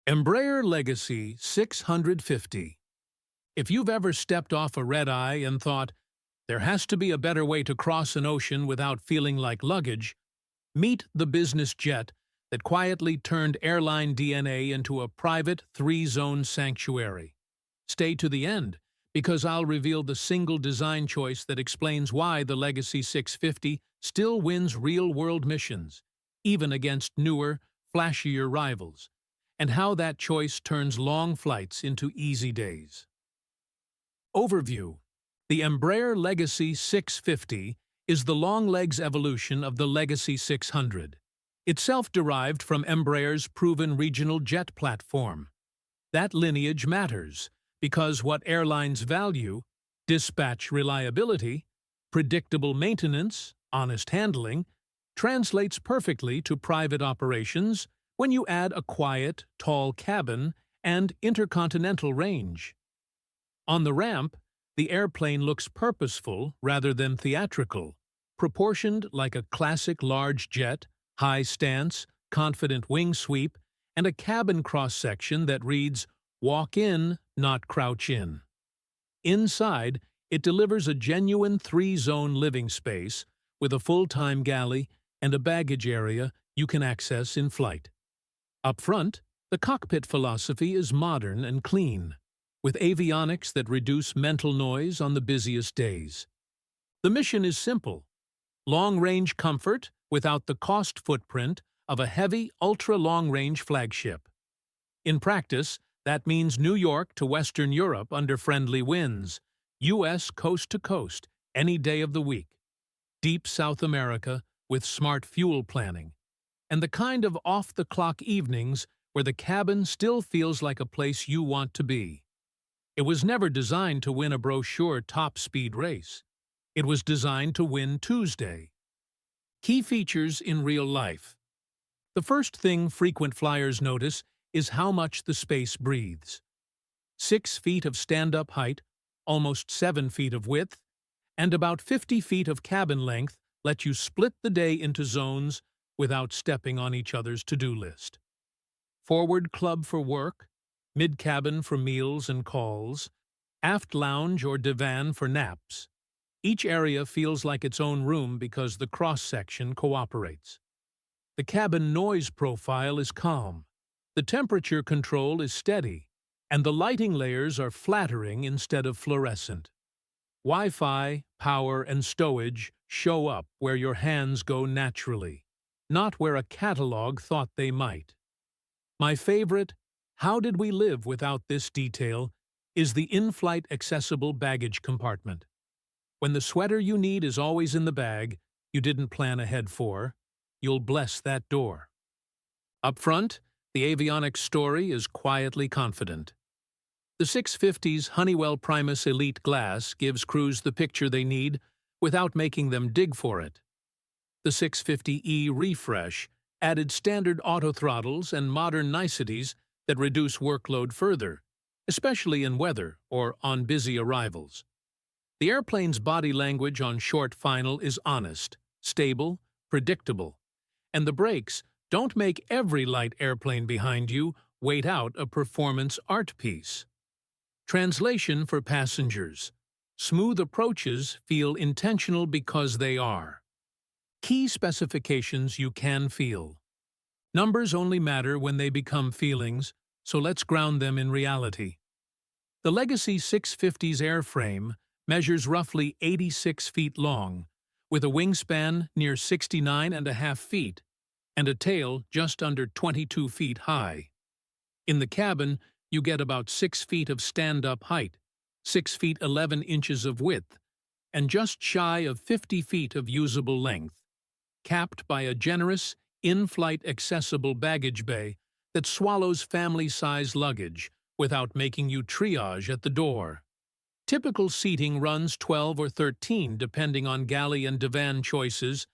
Embraer Legacy 650. If you've ever stepped off a red-eye and thought, there has to be a better way to cross an ocean without feeling like luggage, meet the business jet that quietly turned airline DNA into a private three-zone sanctuary. Stay to the end, because I'll reveal the single design choice that explains why the Legacy 650 still wins real-world missions, even against newer, flashier rivals, and how that choice turns long flights into easy days. Overview: the Embraer Legacy 650 is the long-legs evolution of the Legacy 600, itself derived from Embraer's proven regional jet platform. That lineage matters, because what airlines value, dispatch reliability, predictable maintenance, honest handling, translates perfectly to private operations when you add a quiet, tall cabin and intercontinental range. On the ramp, the airplane looks purposeful rather than theatrical, proportioned like a classic large jet, high stance, confident wing sweep, and a cabin cross-section that reads, "Walk in, not crouch in." Inside, it delivers a genuine three-zone living space with a full-time galley and a baggage area you can access in flight. Up front, the cockpit philosophy is modern and clean, with avionics that reduce mental noise on the busiest days. The mission is simple: long-range comfort without the cost footprint of a heavy, ultra-long-range flagship. In practice, that means New York to Western Europe under friendly winds, U.S. coast to coast, any day of the week, deep South America with smart fuel planning, and the kind of off-the-clock evenings where the cabin still feels like a place you want to be. It was never designed to win a brochure top-speed race. It was designed to win Tuesday. Key features in real life. The first thing frequent flyers notice is how much the space breathes. 6 feet of stand-up height, almost 7 feet of width, and about 50 feet of cabin length let you split the day into zones without stepping on each other's to-do list. Forward club for work, mid-cabin for meals and calls, aft lounge or divan for naps. Each area feels like its own room because the cross-section cooperates. The cabin noise profile is calm, the temperature control is steady, and the lighting layers are flattering instead of fluorescent. Wi-Fi, power, and stowage show up where your hands go naturally, not where a catalog thought they might. My favorite, how did we live without this detail, is the in-flight accessible baggage compartment. When the sweater you need is always in the bag you didn't plan ahead for, you'll bless that door. Up front, the avionics story is quietly confident. The 650's Honeywell Primus Elite glass gives crews the picture they need without making them dig for it. The 650E refresh added standard autothrottles and modern niceties that reduce workload further, especially in weather or on busy arrivals. The airplane's body language on short final is honest, stable, predictable, and the brakes don't make every light airplane behind you wait out a performance art piece. Translation for passengers: smooth approaches feel intentional because they are. Key specifications you can feel. Numbers only matter when they become feelings, so let's ground them in reality. The Legacy 650's airframe measures roughly 86 feet long, with a wingspan near 69.5 feet and a tail just under 22 feet high. In the cabin, you get about 6 feet of stand-up height, 6 feet 11 inches of width, and just shy of 50 feet of usable length, capped by a generous, in-flight accessible baggage bay that swallows family-size luggage without making you triage at the door. Typical seating runs 12 or 13 depending on galley and divan choices,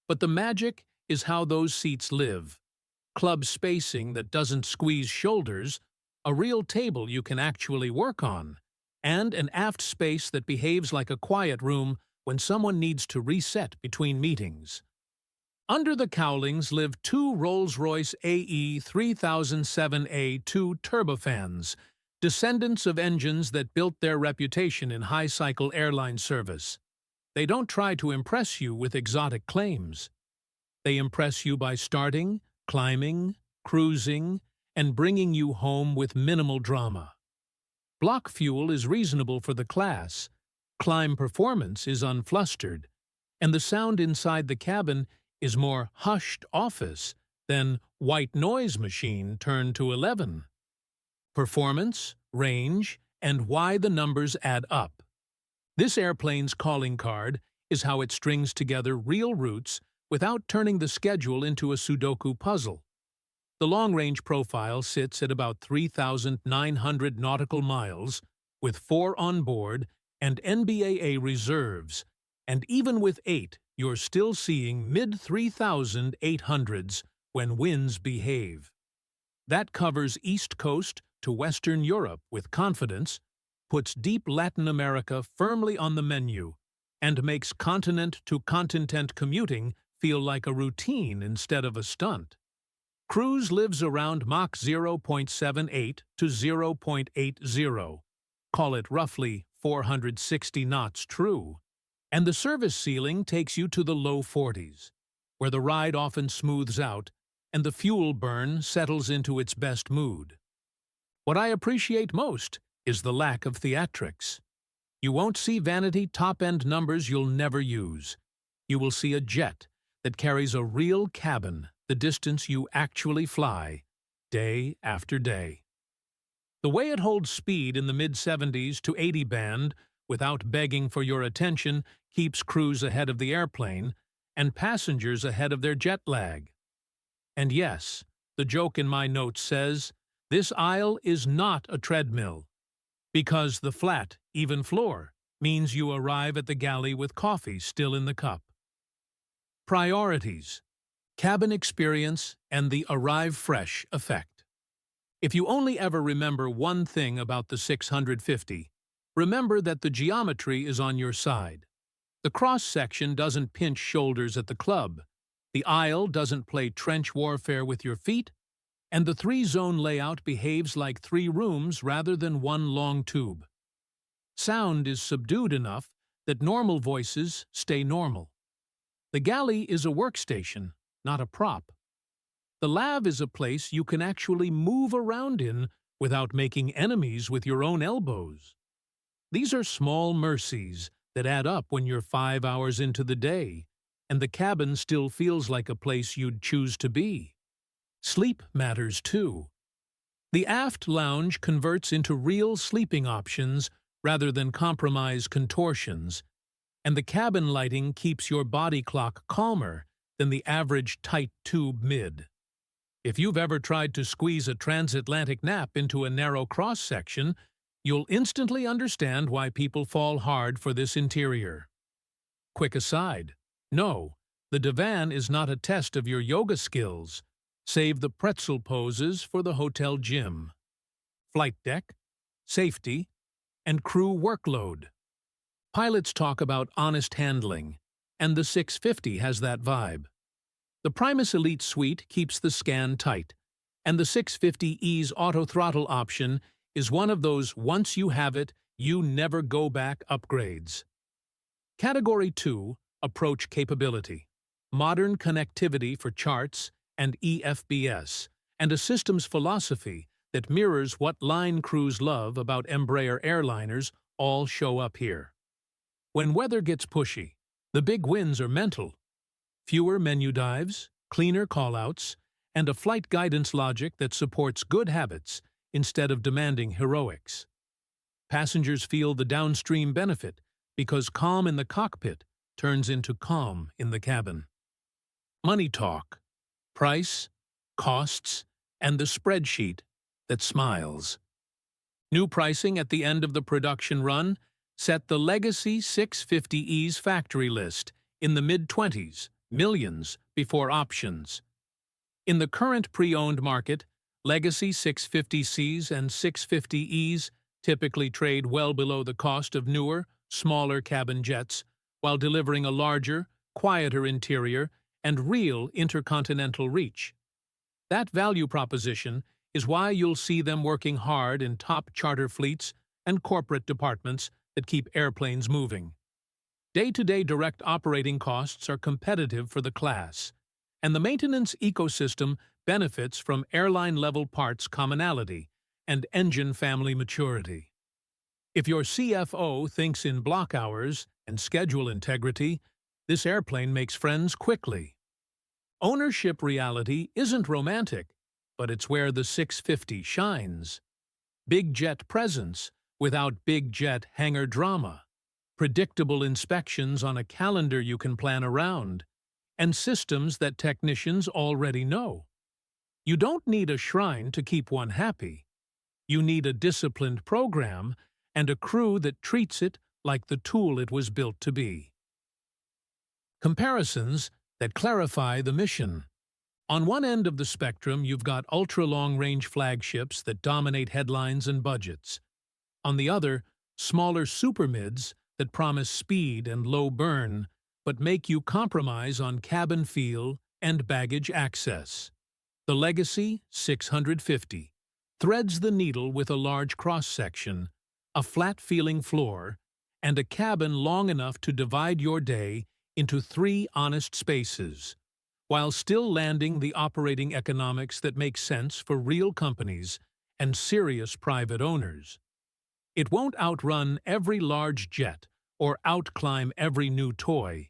but the magic is how those seats live. Club spacing that doesn't squeeze shoulders, a real table you can actually work on, and an aft space that behaves like a quiet room when someone needs to reset between meetings. Under the cowlings live two Rolls-Royce AE 3007A2 turbofans, descendants of engines that built their reputation in high-cycle airline service. They don't try to impress you with exotic claims. They impress you by starting, climbing, cruising, and bringing you home with minimal drama. Block fuel is reasonable for the class, climb performance is unflustered, and the sound inside the cabin is more hushed office than white noise machine turned to 11. Performance, range, and why the numbers add up. This airplane's calling card is how it strings together real routes without turning the schedule into a Sudoku puzzle. The long-range profile sits at about 3,900 nautical miles, with 4 on board and NBAA reserves, and even with 8, you're still seeing mid-3,800s when winds behave. That covers East Coast to Western Europe with confidence, puts deep Latin America firmly on the menu, and makes continent-to-continent commuting feel like a routine instead of a stunt. Cruise lives around Mach 0.78 to 0.80, call it roughly 460 knots true, and the service ceiling takes you to the low 40s, where the ride often smooths out and the fuel burn settles into its best mood. What I appreciate most is the lack of theatrics. You won't see vanity top-end numbers you'll never use. You will see a jet that carries a real cabin the distance you actually fly, day after day. The way it holds speed in the mid-70s to 80 band without begging for your attention keeps crews ahead of the airplane and passengers ahead of their jet lag. And yes, the joke in my notes says, this aisle is not a treadmill, because the flat, even floor means you arrive at the galley with coffee still in the cup. Priorities: cabin experience and the arrive fresh effect. If you only ever remember one thing about the 650, remember that the geometry is on your side. The cross-section doesn't pinch shoulders at the club, the aisle doesn't play trench warfare with your feet, and the 3-zone layout behaves like 3 rooms rather than one long tube. Sound is subdued enough that normal voices stay normal. The galley is a workstation, not a prop. The lav is a place you can actually move around in without making enemies with your own elbows. These are small mercies that add up when you're 5 hours into the day, and the cabin still feels like a place you'd choose to be. Sleep matters too. The aft lounge converts into real sleeping options rather than compromise contortions, and the cabin lighting keeps your body clock calmer than the average tight tube mid. If you've ever tried to squeeze a transatlantic nap into a narrow cross-section, you'll instantly understand why people fall hard for this interior. Quick aside, no, the divan is not a test of your yoga skills. Save the pretzel poses for the hotel gym. Flight deck, safety, and crew workload. Pilots talk about honest handling, and the 650 has that vibe. The Primus Elite Suite keeps the scan tight, and the 650E's auto-throttle option is one of those once you have it, you never go back upgrades. Category 2, Approach Capability. Modern connectivity for charts and EFBS, and a systems philosophy that mirrors what line crews love about Embraer airliners all show up here. When weather gets pushy, the big wins are mental. Fewer menu dives, cleaner callouts, and a flight guidance logic that supports good habits instead of demanding heroics. Passengers feel the downstream benefit because calm in the cockpit turns into calm in the cabin. Money talk. Price, costs, and the spreadsheet that smiles. New pricing at the end of the production run set the Legacy 650E's factory list in the mid-20s, millions before options. In the current pre-owned market, Legacy 650Cs and 650Es typically trade well below the cost of newer, smaller cabin jets, while delivering a larger, quieter interior and real intercontinental reach. That value proposition is why you'll see them working hard in top charter fleets and corporate departments that keep airplanes moving. Day-to-day direct operating costs are competitive for the class, and the maintenance ecosystem benefits from airline-level parts commonality and engine family maturity. If your CFO thinks in block hours and schedule integrity, this airplane makes friends quickly. Ownership reality isn't romantic, but it's where the 650 shines. Big jet presence without big jet hangar drama. Predictable inspections on a calendar you can plan around, and systems that technicians already know. You don't need a shrine to keep one happy. You need a disciplined program and a crew that treats it like the tool it was built to be. Comparisons that clarify the mission. On one end of the spectrum, you've got ultra-long-range flagships that dominate headlines and budgets. On the other, smaller super-mids that promise speed and low burn, but make you compromise on cabin feel and baggage access. The Legacy 650 threads the needle with a large cross-section, a flat-feeling floor, and a cabin long enough to divide your day into 3 honest spaces, while still landing the operating economics that make sense for real companies and serious private owners. It won't outrun every large jet or outclimb every new toy,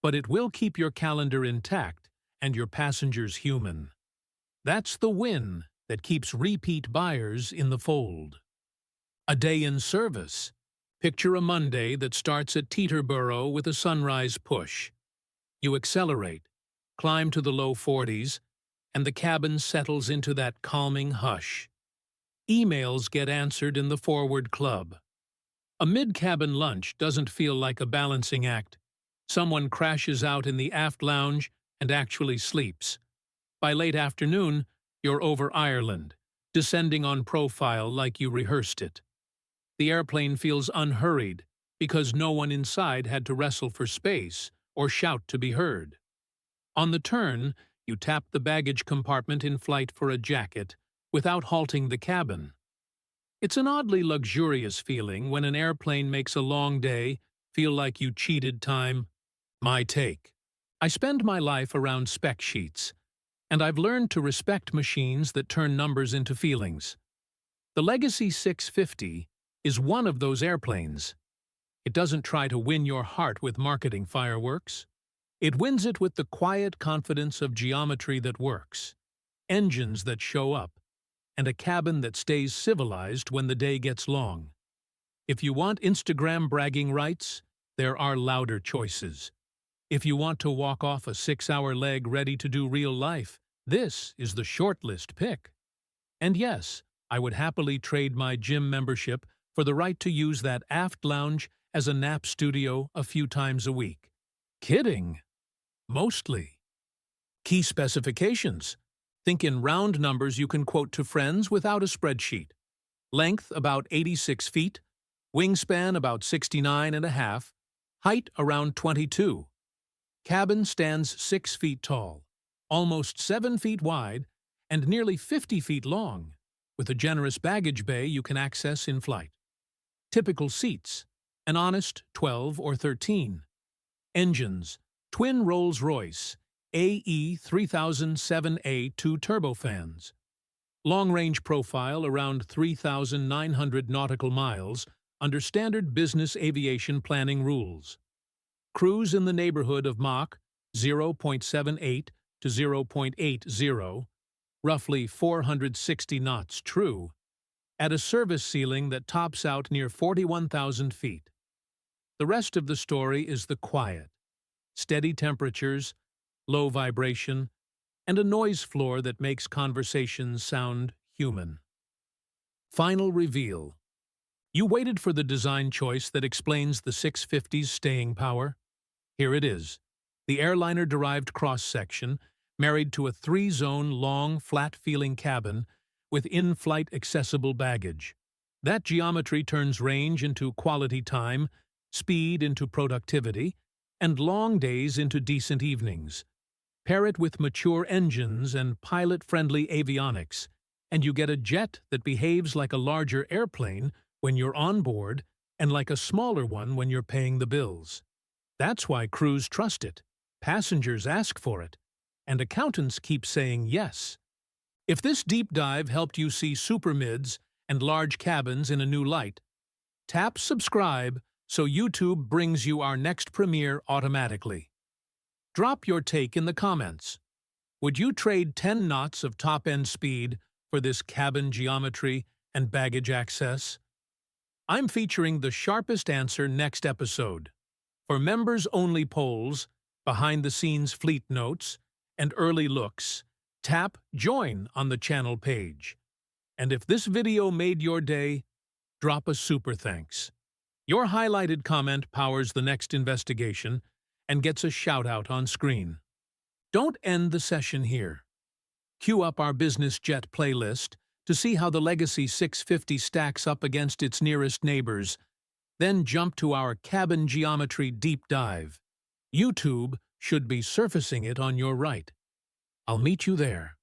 but it will keep your calendar intact and your passengers human. That's the win that keeps repeat buyers in the fold. A day in service. Picture a Monday that starts at Teterboro with a sunrise push. You accelerate, climb to the low 40s, and the cabin settles into that calming hush. Emails get answered in the forward club. A mid-cabin lunch doesn't feel like a balancing act. Someone crashes out in the aft lounge and actually sleeps. By late afternoon, you're over Ireland, descending on profile like you rehearsed it. The airplane feels unhurried because no one inside had to wrestle for space or shout to be heard. On the turn, you tap the baggage compartment in flight for a jacket without halting the cabin. It's an oddly luxurious feeling when an airplane makes a long day feel like you cheated time. My take. I spend my life around spec sheets, and I've learned to respect machines that turn numbers into feelings. The Legacy 650 is one of those airplanes. It doesn't try to win your heart with marketing fireworks. It wins it with the quiet confidence of geometry that works, engines that show up, and a cabin that stays civilized when the day gets long. If you want Instagram bragging rights, there are louder choices. If you want to walk off a 6-hour leg ready to do real life, this is the shortlist pick. And yes, I would happily trade my gym membership for the right to use that aft lounge as a nap studio a few times a week. Kidding. Mostly. Key specifications. Think in round numbers you can quote to friends without a spreadsheet. Length about 86 feet, wingspan about 69.5, height around 22. Cabin stands 6 feet tall, almost 7 feet wide, and nearly 50 feet long, with a generous baggage bay you can access in flight. Typical seats, an honest 12 or 13. Engines, twin Rolls-Royce AE 3007A2 turbofans. Long-range profile around 3,900 nautical miles under standard business aviation planning rules. Cruise in the neighborhood of Mach 0.78 to 0.80, roughly 460 knots true, at a service ceiling that tops out near 41,000 feet. The rest of the story is the quiet, steady temperatures, low vibration, and a noise floor that makes conversations sound human. Final reveal. You waited for the design choice that explains the 650's staying power? Here it is. The airliner-derived cross-section, married to a 3-zone, long, flat-feeling cabin with in-flight accessible baggage. That geometry turns range into quality time, speed into productivity, and long days into decent evenings. Pair it with mature engines and pilot-friendly avionics, and you get a jet that behaves like a larger airplane when you're on board and like a smaller one when you're paying the bills. That's why crews trust it, passengers ask for it, and accountants keep saying yes. If this deep dive helped you see super mids and large cabins in a new light, tap subscribe so YouTube brings you our next premiere automatically. Drop your take in the comments. Would you trade 10 knots of top-end speed for this cabin geometry and baggage access? I'm featuring the sharpest answer next episode. For members-only polls, behind-the-scenes fleet notes, and early looks, tap Join on the channel page. And if this video made your day, drop a super thanks. Your highlighted comment powers the next investigation and gets a shout-out on screen. Don't end the session here. Cue up our business jet playlist to see how the Legacy 650 stacks up against its nearest neighbors, then jump to our cabin geometry deep dive. YouTube should be surfacing it on your right. I'll meet you there.